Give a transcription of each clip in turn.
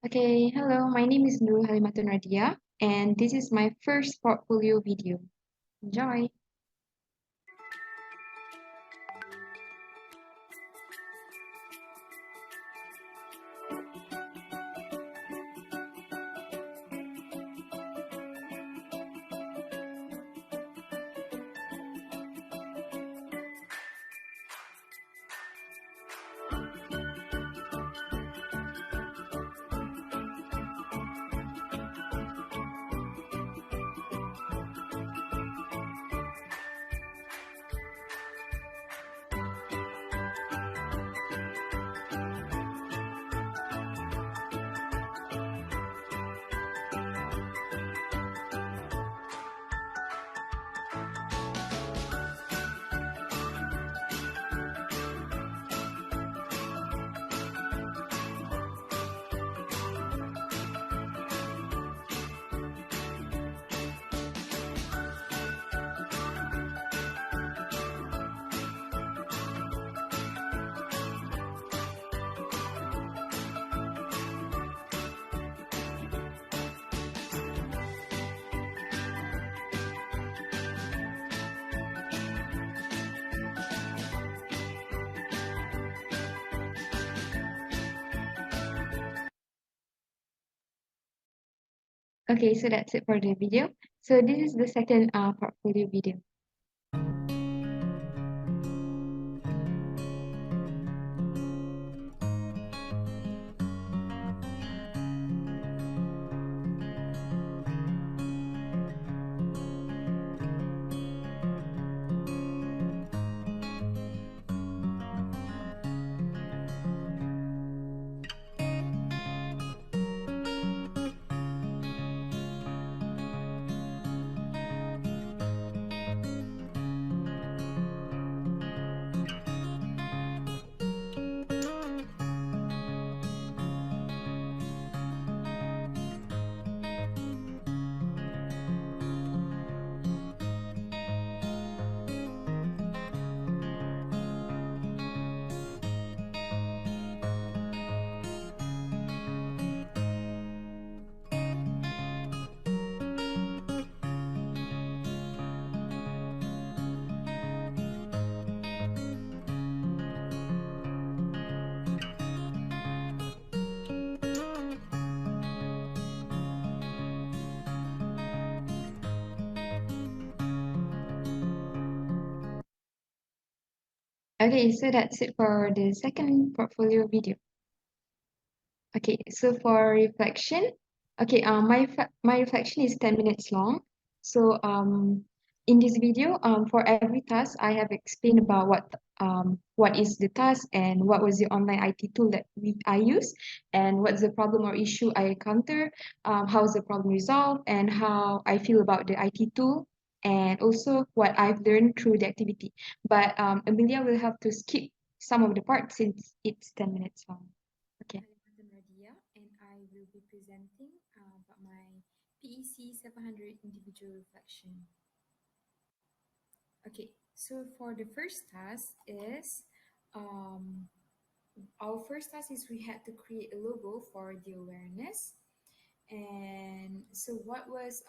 Okay, hello, my name is Nurul Halimatun Radia, and this is my first portfolio video. Enjoy! Okay, so that's it for the video. So this is the second portfolio video. Okay, so that's it for the second portfolio video. Okay, so for reflection, okay, my reflection is 10 minutes long. So in this video, for every task, I have explained about what is the task and what was the online IT tool that I use, and what's the problem or issue I encounter, how's the problem resolved, and how I feel about the IT tool, and also what I've learned through the activity. But Amelia will have to skip some of the parts since it's 10 minutes long. Okay. I'm Radia, and I will be presenting about my PEC 700 individual reflection. Okay, so for the first task is um, our first task is we had to create a logo for the awareness. And so, what was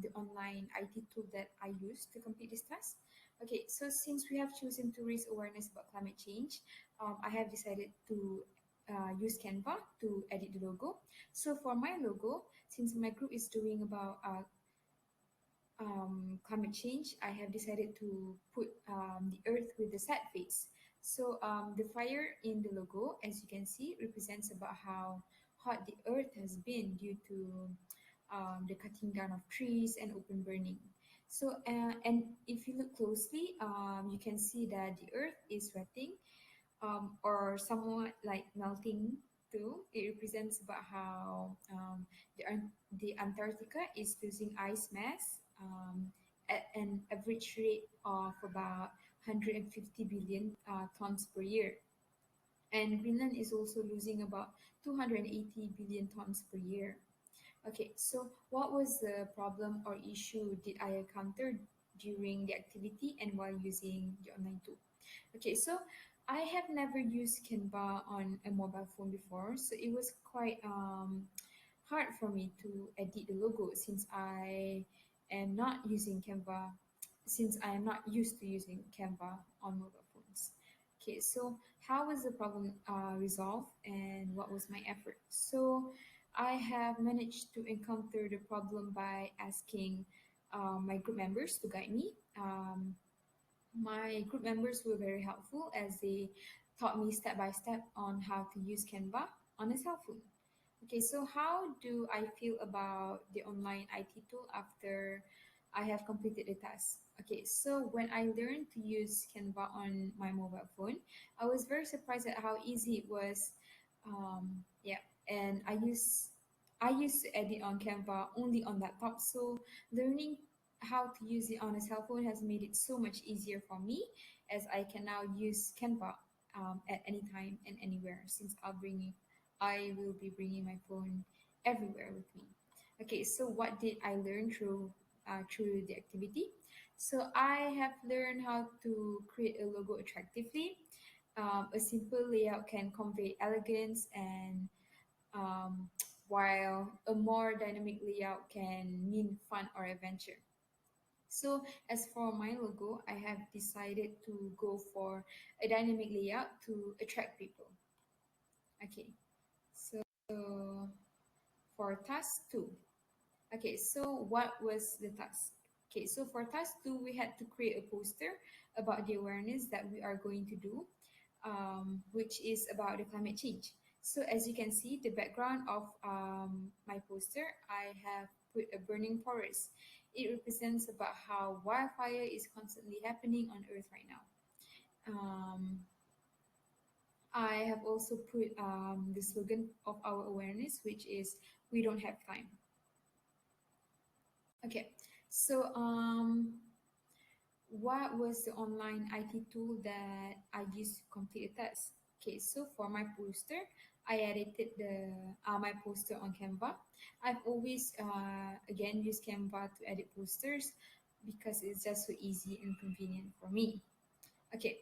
the online IT tool that I used to complete this task? Okay, so since we have chosen to raise awareness about climate change, I have decided to use Canva to edit the logo. So for my logo, since my group is doing about climate change, I have decided to put the earth with the sad face. So the fire in the logo, as you can see, represents about how hot the earth has been due to the cutting down of trees and open burning. So, and if you look closely, you can see that the earth is sweating or somewhat like melting too. It represents about how the Antarctica is losing ice mass at an average rate of about 150 billion tons per year. And Greenland is also losing about 280 billion tons per year. Okay, so what was the problem or issue did I encounter during the activity and while using the online tool? Okay, so I have never used Canva on a mobile phone before, so it was quite hard for me to edit the logo since I am not using Canva, since I am not used to using Canva on mobile phones. Okay, so how was the problem resolved and what was my effort? So I have managed to encounter the problem by asking my group members to guide me. My group members were very helpful as they taught me step by step on how to use Canva on a cell phone. Okay, so how do I feel about the online IT tool after I have completed the task? Okay, so when I learned to use Canva on my mobile phone, I was very surprised at how easy it was. Yeah, and I used to edit on Canva only on laptop, so learning how to use it on a cell phone has made it so much easier for me as I can now use Canva at any time and anywhere since I will be bringing my phone everywhere with me. Okay, so what did I learn through the activity? So I have learned how to create a logo attractively. A simple layout can convey elegance and um, while a more dynamic layout can mean fun or adventure. So as for my logo, I have decided to go for a dynamic layout to attract people. Okay, so for task two. Okay, so what was the task? Okay, so for task two, we had to create a poster about the awareness that we are going to do, which is about the climate change. So as you can see, the background of my poster, I have put a burning forest. It represents about how wildfire is constantly happening on Earth right now. Um, I have also put the slogan of our awareness, which is "We don't have time." Okay, so what was the online IT tool that I used to complete a test? Okay, so for my poster, I edited the my poster on Canva. I've always again used Canva to edit posters because it's just so easy and convenient for me. Okay,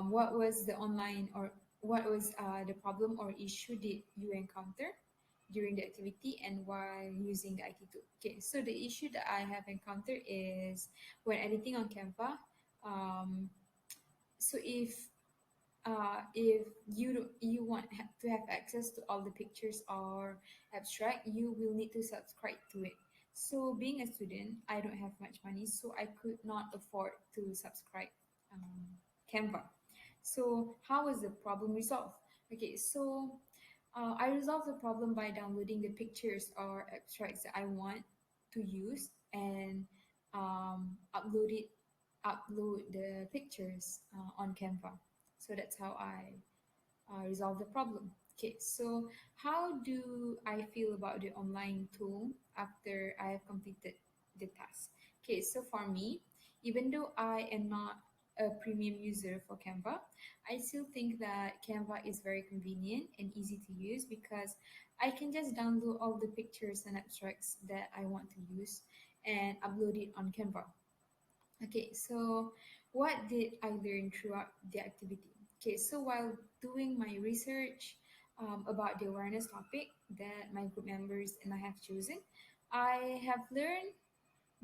what was the online or what was the problem or issue did you encounter during the activity and while using the IT tool? Okay, so the issue that I have encountered is when editing on Canva. Um, so if you want to have access to all the pictures or abstract, you will need to subscribe to it. So being a student, I don't have much money, so I could not afford to subscribe um, Canva. So how was the problem resolved? Okay, so I resolved the problem by downloading the pictures or abstracts that I want to use and upload the pictures on Canva. So that's how I resolve the problem. Okay, so how do I feel about the online tool after I have completed the task? Okay, so for me, even though I am not a premium user for Canva, I still think that Canva is very convenient and easy to use because I can just download all the pictures and abstracts that I want to use and upload it on Canva. Okay, so what did I learn throughout the activity? Okay, so while doing my research about the awareness topic that my group members and I have chosen, I have learned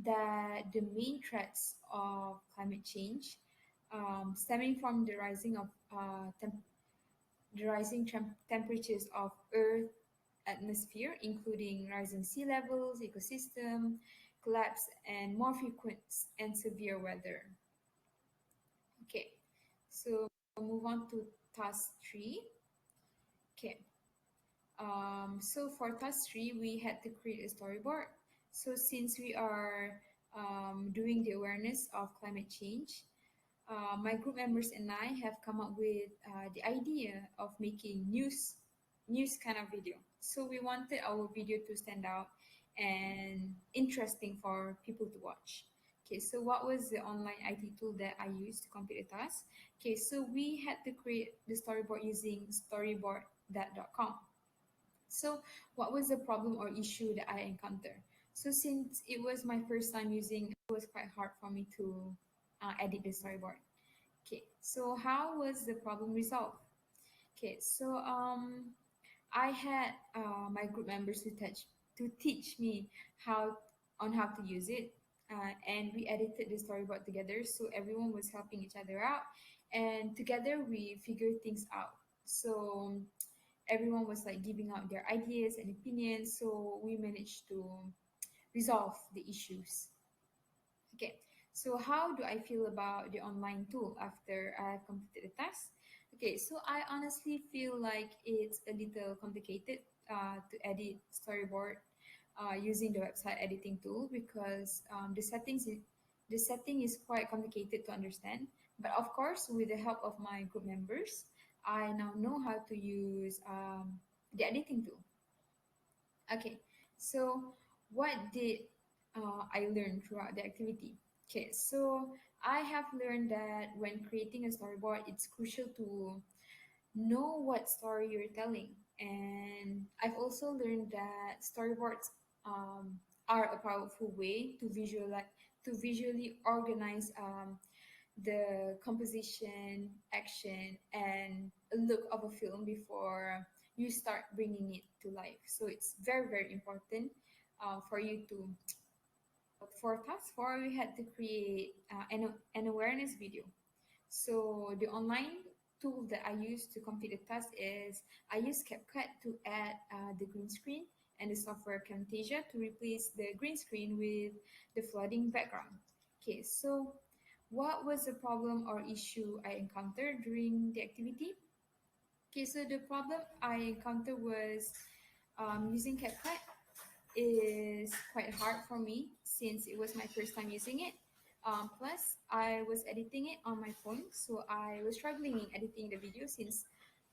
that the main threats of climate change, stemming from the rising temperatures of Earth atmosphere, including rising sea levels, ecosystem collapse, and more frequent and severe weather. Okay, so move on to task three. Okay, so for task three, we had to create a storyboard. So since we are doing the awareness of climate change, my group members and I have come up with the idea of making news kind of video. So we wanted our video to stand out and interesting for people to watch. Okay, so what was the online IT tool that I used to complete the task? Okay, so we had to create the storyboard using storyboard.com. So what was the problem or issue that I encountered? So since it was my first time using, it was quite hard for me to edit the storyboard. Okay, so how was the problem resolved? Okay, so I had my group members to teach me how how to use it, and we edited the storyboard together. So everyone was helping each other out, and together we figured things out. So everyone was like giving out their ideas and opinions. So we managed to resolve the issues. Okay, so how do I feel about the online tool after I have completed the task? Okay, so I honestly feel like it's a little complicated to edit storyboard using the website editing tool because the setting is quite complicated to understand. But of course, with the help of my group members, I now know how to use the editing tool. Okay, so what did I learn throughout the activity? Okay, so I have learned that when creating a storyboard, it's crucial to know what story you're telling. And I've also learned that storyboards are a powerful way to visually organize the composition, action, and a look of a film before you start bringing it to life. So it's very, very important for you to, for task four, we had to create an awareness video. So the online tool that I use to complete the task is I use CapCut to add the green screen and the software Camtasia to replace the green screen with the flooding background. Okay, so what was the problem or issue I encountered during the activity? Okay, so the problem I encountered was using CapCut is quite hard for me since it was my first time using it. Plus, I was editing it on my phone, so I was struggling in editing the video since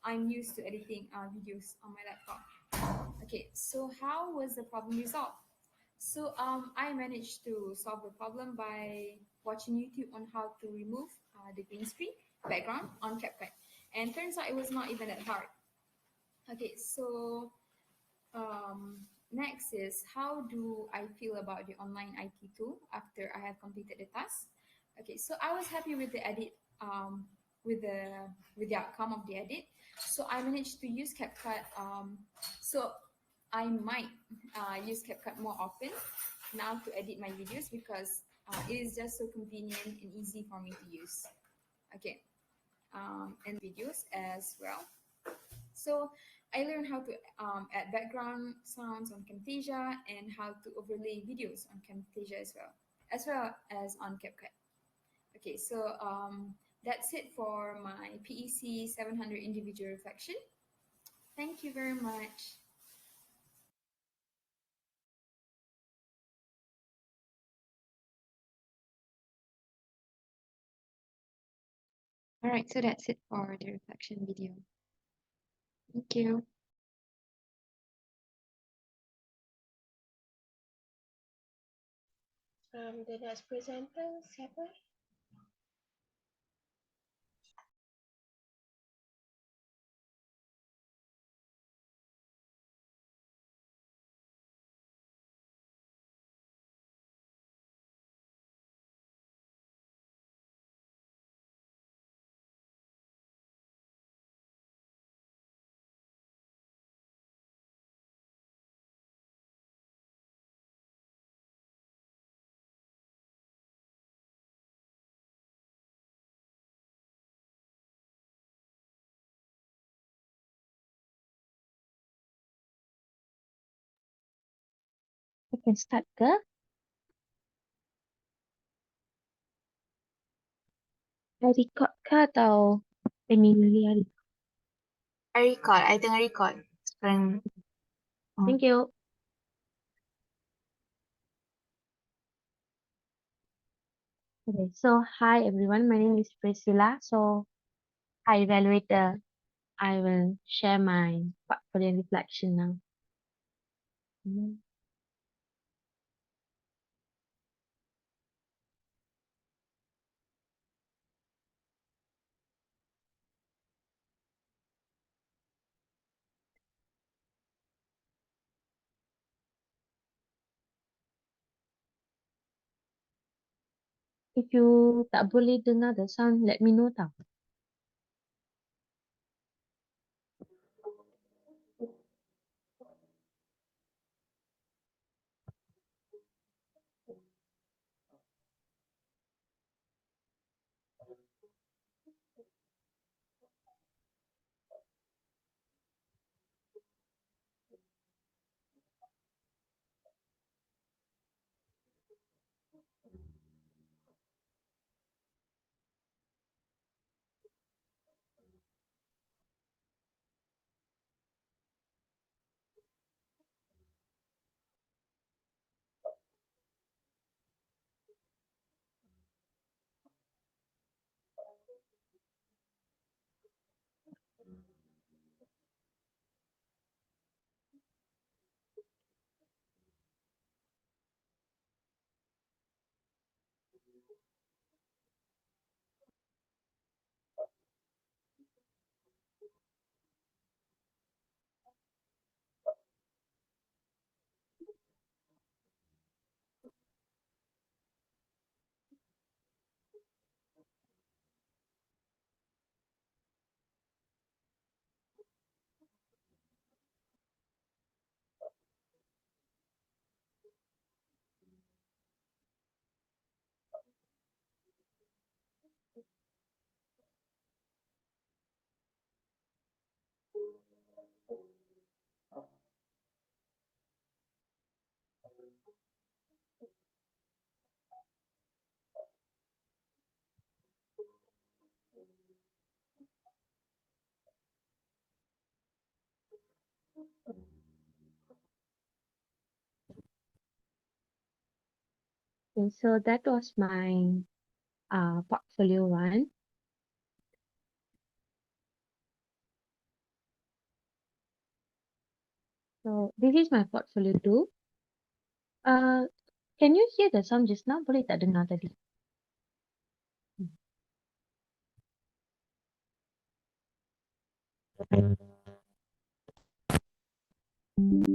I'm used to editing videos on my laptop. Okay, so how was the problem resolved? So I managed to solve the problem by watching YouTube on how to remove the green screen background on CapCut, and turns out it was not even that hard. Okay, so next is how do I feel about the online IT tool after I have completed the task? Okay, so I was happy with the edit, with the outcome of the edit. So I managed to use CapCut. So I might use CapCut more often now to edit my videos because it is just so convenient and easy for me to use. Okay, and videos as well. So I learned how to add background sounds on Camtasia and how to overlay videos on Camtasia as well as on CapCut. Okay, so that's it for my PEC 700 individual reflection. Thank you very much. All right, so that's it for the reflection video. Thank you. The next presenter, siapa? Kita start ke? I record ke atau manually hari? I record. I tengah record sekarang. Thank you. Okay, so hi everyone. My name is Priscilla. So, hi evaluator. I will share my portfolio reflection now. Mm. If you tak boleh dengar the sound, let me know tau. Okay, so that was my portfolio one. So this is my portfolio two. Can you hear the sound just now? Boleh tak dengar tadi? Hmm.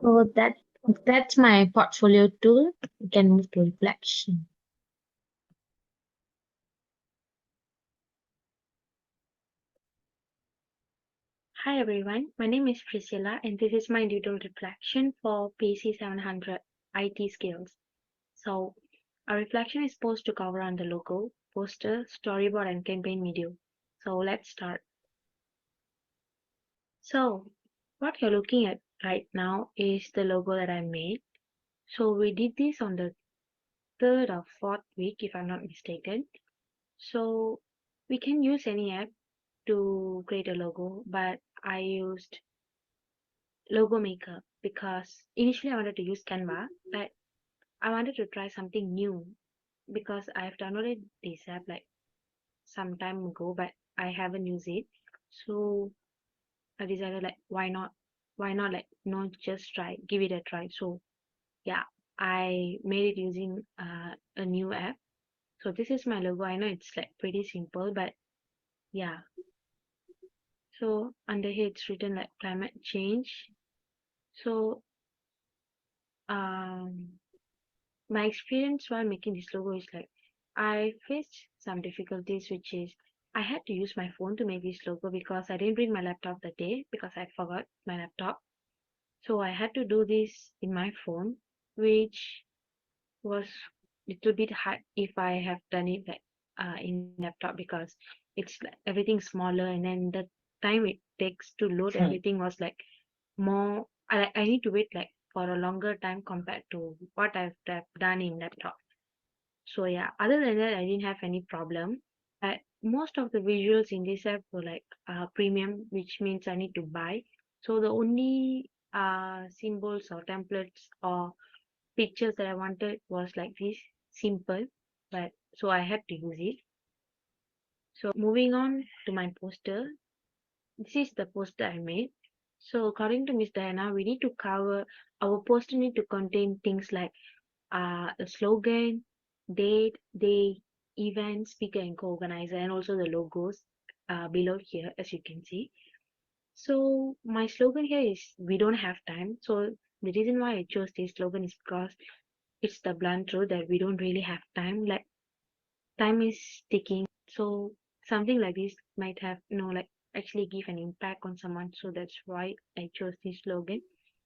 So that's my portfolio tool. You can move to reflection. Hi everyone, my name is Priscilla and this is my doodle reflection for PC 700 IT skills. So our reflection is supposed to cover on the logo, poster, storyboard and campaign video. So let's start. So what you're looking at right now is the logo that I made. So we did this on the third or fourth week if I'm not mistaken. So we can use any app to create a logo, but I used Logo Maker because initially I wanted to use Canva, but I wanted to try something new because I've downloaded this app like some time ago, but I haven't used it. So I decided like why not like no just try give it a try. So yeah, I made it using a new app. So this is my logo. I know it's like pretty simple, but yeah. So under here it's written like climate change. So my experience while making this logo is like I faced some difficulties, which is I had to use my phone to make this logo because I didn't bring my laptop that day because I forgot my laptop. So I had to do this in my phone, which was little bit hard if I have done it like in laptop because it's like everything smaller, and then the time it takes to load everything was like more. I need to wait like for a longer time compared to what I've done in laptop. So yeah, other than that, I didn't have any problem. Most of the visuals in this app were like premium, which means I need to buy. So the only symbols or templates or pictures that I wanted was like this simple, but so I had to use it. So moving on to my poster, this is the poster I made. So according to Miss Diana, we need to cover our poster need to contain things like a slogan, date, day, event, speaker, and co-organizer, and also the logos below here, as you can see. So my slogan here is "We don't have time." So the reason why I chose this slogan is because it's the blunt truth that we don't really have time. Like time is ticking, so something like this might have like actually give an impact on someone. So that's why I chose this slogan.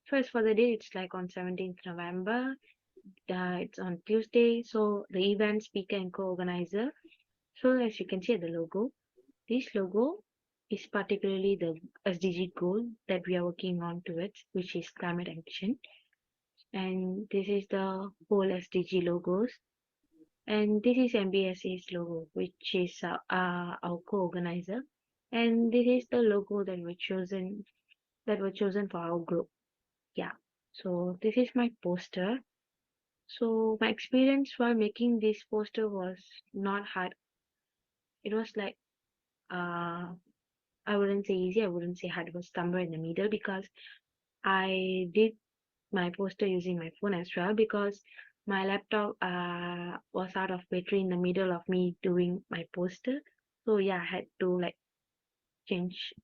So as for the day, it's like on 17th November. It's on Tuesday. So the event speaker and co-organizer. So as you can see at the logo, this logo is particularly the SDG goal that we are working on towards, which is climate action. And this is the whole SDG logos. And this is MBSA's logo, which is our co-organizer. And this is the logo that were chosen for our group. Yeah. So this is my poster. So my experience while making this poster was not hard. It was like I wouldn't say easy, I wouldn't say hard. It was somewhere in the middle because I did my poster using my phone as well because my laptop was out of battery in the middle of me doing my poster. So yeah, I had to like change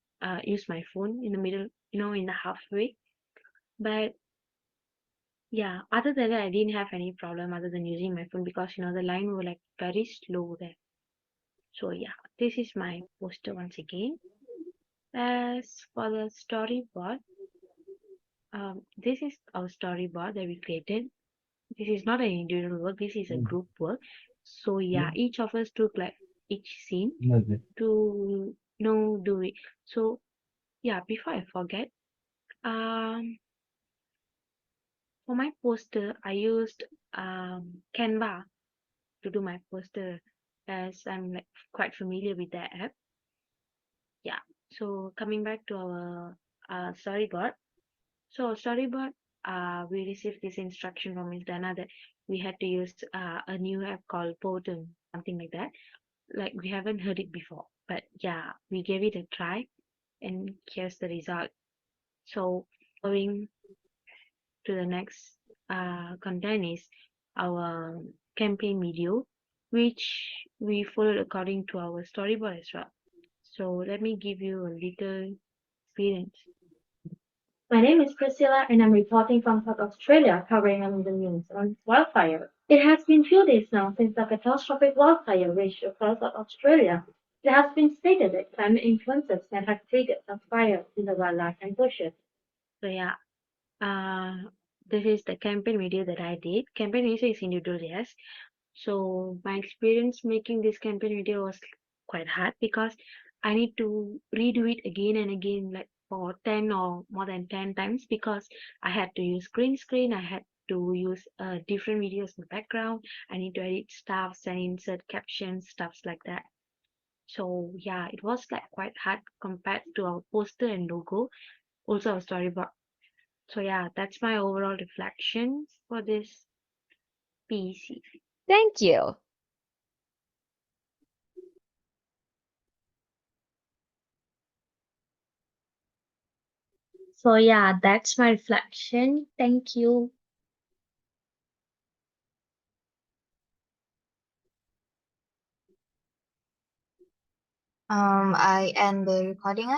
use my phone in the middle, in the halfway. But yeah, other than that, I didn't have any problem other than using my phone because the line were like very slow there. So yeah, this is my poster once again. As for the storyboard, this is our storyboard that we created. This is not an individual work, this is a group work. So yeah, each of us took like each scene to do it. So yeah, before I forget, for my poster I used Canva to do my poster, as I'm like quite familiar with that app. Yeah, so coming back to our storyboard. So storyboard, we received this instruction from Ms. Dana that we had to use a new app called Potom, something like that. Like we haven't heard it before, but yeah, we gave it a try, and here's the result. So going to the next content is our campaign video, which we followed according to our storyboard as well. So let me give you a little experience. My name is Priscilla and I'm reporting from South Australia covering on the news on wildfire. It has been few days now since the catastrophic wildfire raged across South Australia. It has been stated that climate influences that have triggered the fire in the wildlife and bushes. So yeah, this is the campaign video that I did. Campaign video is individual, yes. So my experience making this campaign video was quite hard because I need to redo it again and again, like for 10 or more than 10 times, because I had to use green screen. I had to use different videos in the background. I need to edit stuffs and insert captions, stuffs like that. So yeah, it was like quite hard compared to our poster and logo, also our storyboard. So yeah, that's my overall reflections for this PC. Thank you. So yeah, that's my reflection. Thank you. I end the recording.